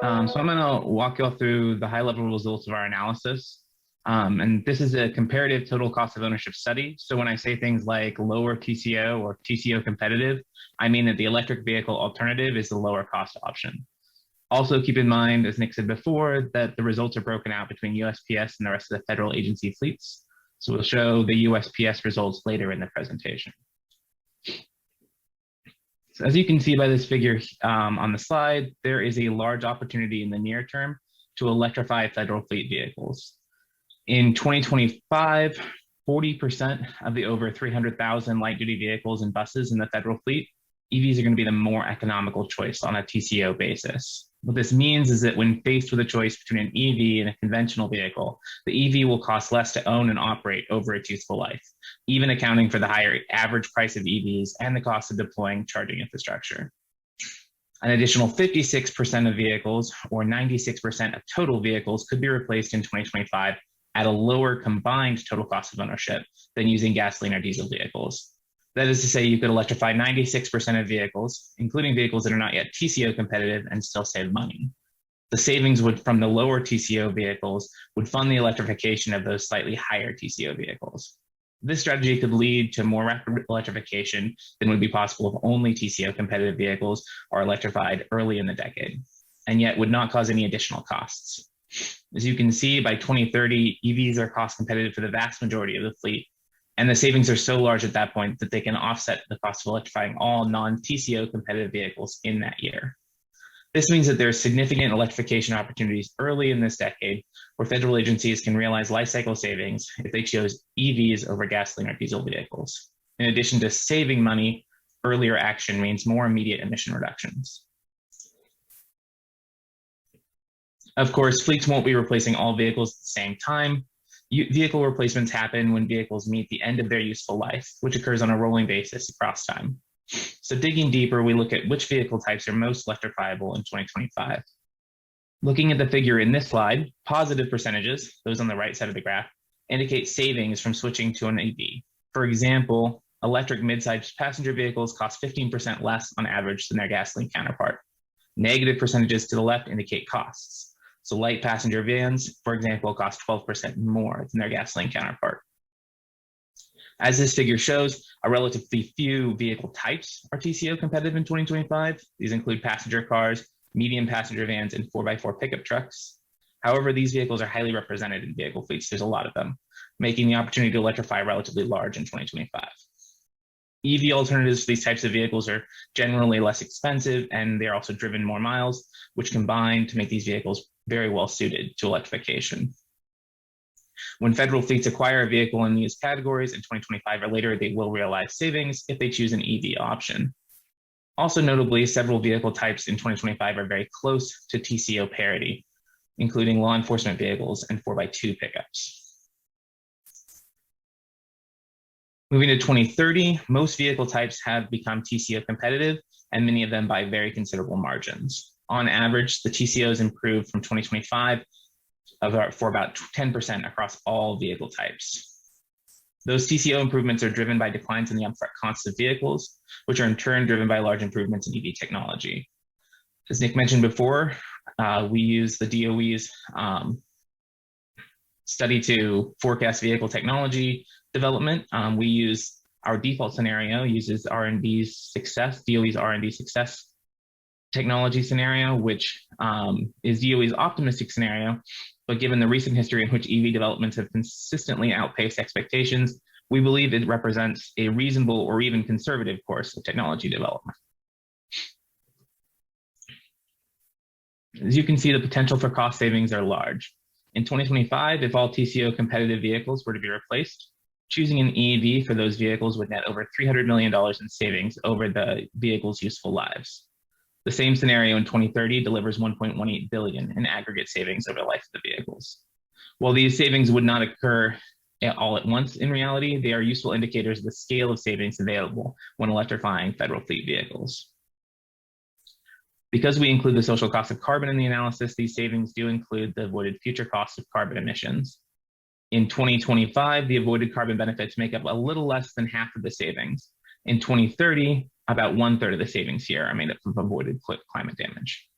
So I'm going to walk you all through the high-level results of our analysis. And this is a comparative total cost of ownership study. So when I say things like lower TCO or TCO competitive, I mean that the electric vehicle alternative is the lower cost option. Also keep in mind, as Nick said before, that the results are broken out between USPS and the rest of the federal agency fleets. So we'll show the USPS results later in the presentation. So as you can see by this figure on the slide, there is a large opportunity in the near term to electrify federal fleet vehicles. In 2025, 40% of the over 300,000 light-duty vehicles and buses in the federal fleet, EVs are going to be the more economical choice on a TCO basis. What this means is that when faced with a choice between an EV and a conventional vehicle, the EV will cost less to own and operate over its useful life, even accounting for the higher average price of EVs and the cost of deploying charging infrastructure. An additional 56% of vehicles, or 96% of total vehicles, could be replaced in 2025 at a lower combined total cost of ownership than using gasoline or diesel vehicles. That is to say, you could electrify 96% of vehicles, including vehicles that are not yet TCO competitive, and still save money. The savings from the lower TCO vehicles would fund the electrification of those slightly higher TCO vehicles. This strategy could lead to more rapid electrification than would be possible if only TCO competitive vehicles are electrified early in the decade, and yet would not cause any additional costs. As you can see, by 2030, EVs are cost competitive for the vast majority of the fleet, and the savings are so large at that point that they can offset the cost of electrifying all non-TCO competitive vehicles in that year. This means that there are significant electrification opportunities early in this decade where federal agencies can realize life cycle savings if they chose EVs over gasoline or diesel vehicles. In addition to saving money, earlier action means more immediate emission reductions. Of course, fleets won't be replacing all vehicles at the same time. Vehicle replacements happen when vehicles meet the end of their useful life, which occurs on a rolling basis across time. So digging deeper, we look at which vehicle types are most electrifiable in 2025. Looking at the figure in this slide, positive percentages, those on the right side of the graph, indicate savings from switching to an EV. For example, electric mid-sized passenger vehicles cost 15% less on average than their gasoline counterpart. Negative percentages to the left indicate costs. So light passenger vans, for example, cost 12% more than their gasoline counterpart. As this figure shows, a relatively few vehicle types are TCO competitive in 2025. These include passenger cars, medium passenger vans, and 4x4 pickup trucks. However, these vehicles are highly represented in vehicle fleets. There's a lot of them, making the opportunity to electrify relatively large in 2025. EV alternatives for these types of vehicles are generally less expensive, and they're also driven more miles, which combine to make these vehicles very well suited to electrification. When federal fleets acquire a vehicle in these categories in 2025 or later, they will realize savings if they choose an EV option. Also notably, several vehicle types in 2025 are very close to TCO parity, including law enforcement vehicles and 4x2 pickups. Moving to 2030, most vehicle types have become TCO competitive, and many of them by very considerable margins. On average, the TCOs improved from 2025 for about 10% across all vehicle types. Those TCO improvements are driven by declines in the upfront costs of vehicles, which are in turn driven by large improvements in EV technology. As Nick mentioned before, we use the DOE's study to forecast vehicle technology development. We use our default scenario uses R&D's success, DOE's R&D success technology scenario, which is DOE's optimistic scenario. But given the recent history in which EV developments have consistently outpaced expectations, we believe it represents a reasonable or even conservative course of technology development. As you can see, the potential for cost savings are large. In 2025, if all TCO competitive vehicles were to be replaced, choosing an EV for those vehicles would net over $300 million in savings over the vehicle's useful lives. The same scenario in 2030 delivers $1.18 billion in aggregate savings over the life of the vehicles. While these savings would not occur all at once in reality, they are useful indicators of the scale of savings available when electrifying federal fleet vehicles. Because we include the social cost of carbon in the analysis, these savings do include the avoided future costs of carbon emissions. In 2025, the avoided carbon benefits make up a little less than half of the savings. In 2030, about 1/3 of the savings here are made up of avoided climate damage.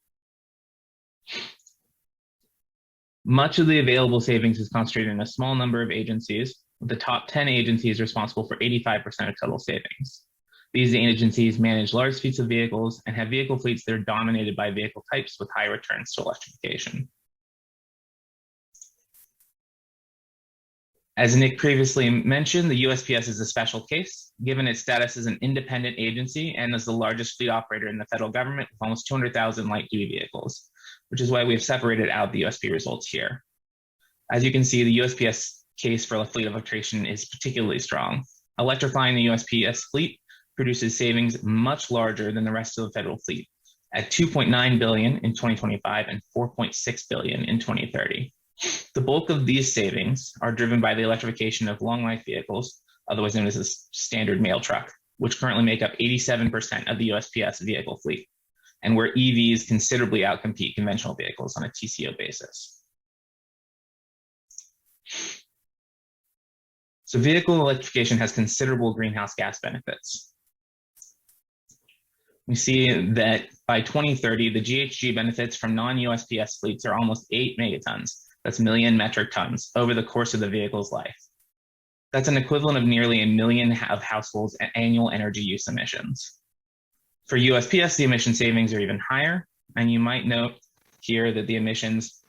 Much of the available savings is concentrated in a small number of agencies, with the top 10 agencies responsible for 85% of total savings. These agencies manage large fleets of vehicles and have vehicle fleets that are dominated by vehicle types with high returns to electrification. As Nick previously mentioned, the USPS is a special case, given its status as an independent agency and as the largest fleet operator in the federal government with almost 200,000 light-duty vehicles, which is why we've separated out the USP results here. As you can see, the USPS case for fleet electrification is particularly strong. Electrifying the USPS fleet produces savings much larger than the rest of the federal fleet, at $2.9 billion in 2025 and $4.6 billion in 2030. The bulk of these savings are driven by the electrification of long life vehicles, otherwise known as a standard mail truck, which currently make up 87% of the USPS vehicle fleet, and where EVs considerably outcompete conventional vehicles on a TCO basis. So vehicle electrification has considerable greenhouse gas benefits. We see that by 2030, the GHG benefits from non-USPS fleets are almost 8 megatons. That's million metric tons over the course of the vehicle's life. That's an equivalent of nearly 1 million of households' annual energy use emissions. For USPS, the emission savings are even higher, and you might note here that the emissions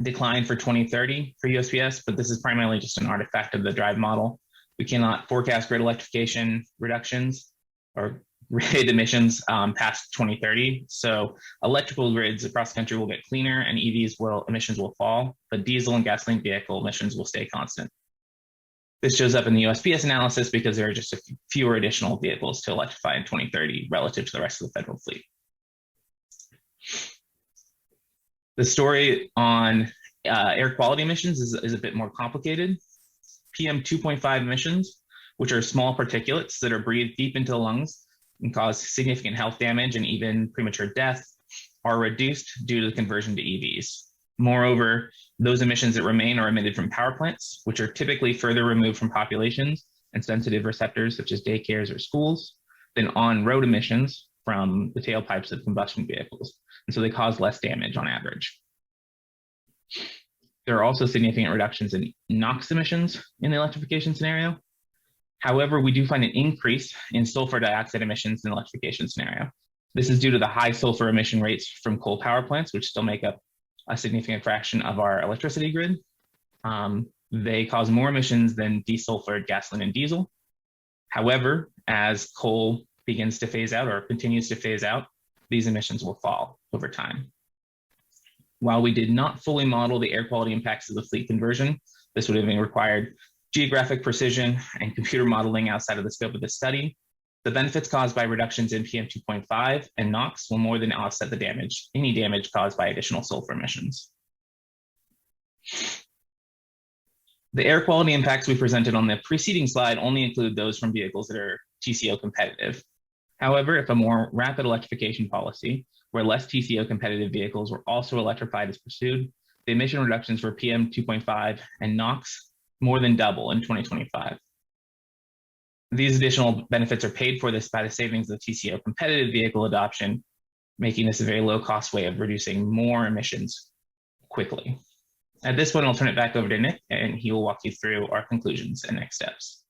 decline for 2030 for USPS, but this is primarily just an artifact of the drive model. We cannot forecast grid electrification reductions or grid emissions past 2030. So electrical grids across the country will get cleaner and emissions will fall, but diesel and gasoline vehicle emissions will stay constant. This shows up in the USPS analysis because there are just fewer additional vehicles to electrify in 2030 relative to the rest of the federal fleet. The story on air quality emissions is a bit more complicated. PM 2.5 emissions, which are small particulates that are breathed deep into the lungs and cause significant health damage and even premature death, are reduced due to the conversion to EVs. Moreover, those emissions that remain are emitted from power plants, which are typically further removed from populations and sensitive receptors such as daycares or schools, than on-road emissions from the tailpipes of combustion vehicles. And so they cause less damage on average. There are also significant reductions in NOx emissions in the electrification scenario. However, we do find an increase in sulfur dioxide emissions in the electrification scenario. This is due to the high sulfur emission rates from coal power plants, which still make up a significant fraction of our electricity grid. They cause more emissions than desulfured gasoline and diesel. However, as coal begins to phase out or continues to phase out, these emissions will fall over time. While we did not fully model the air quality impacts of the fleet conversion, this would have required geographic precision and computer modeling outside of the scope of the study. The benefits caused by reductions in PM 2.5 and NOx will more than offset the damage, any damage caused by additional sulfur emissions. The air quality impacts we presented on the preceding slide only include those from vehicles that are TCO competitive. However, if a more rapid electrification policy, where less TCO competitive vehicles were also electrified is pursued, the emission reductions for PM 2.5 and NOx more than double in 2025. These additional benefits are paid for by the savings of TCO competitive vehicle adoption, making this a very low cost way of reducing more emissions quickly. At this point, I'll turn it back over to Nick and he will walk you through our conclusions and next steps.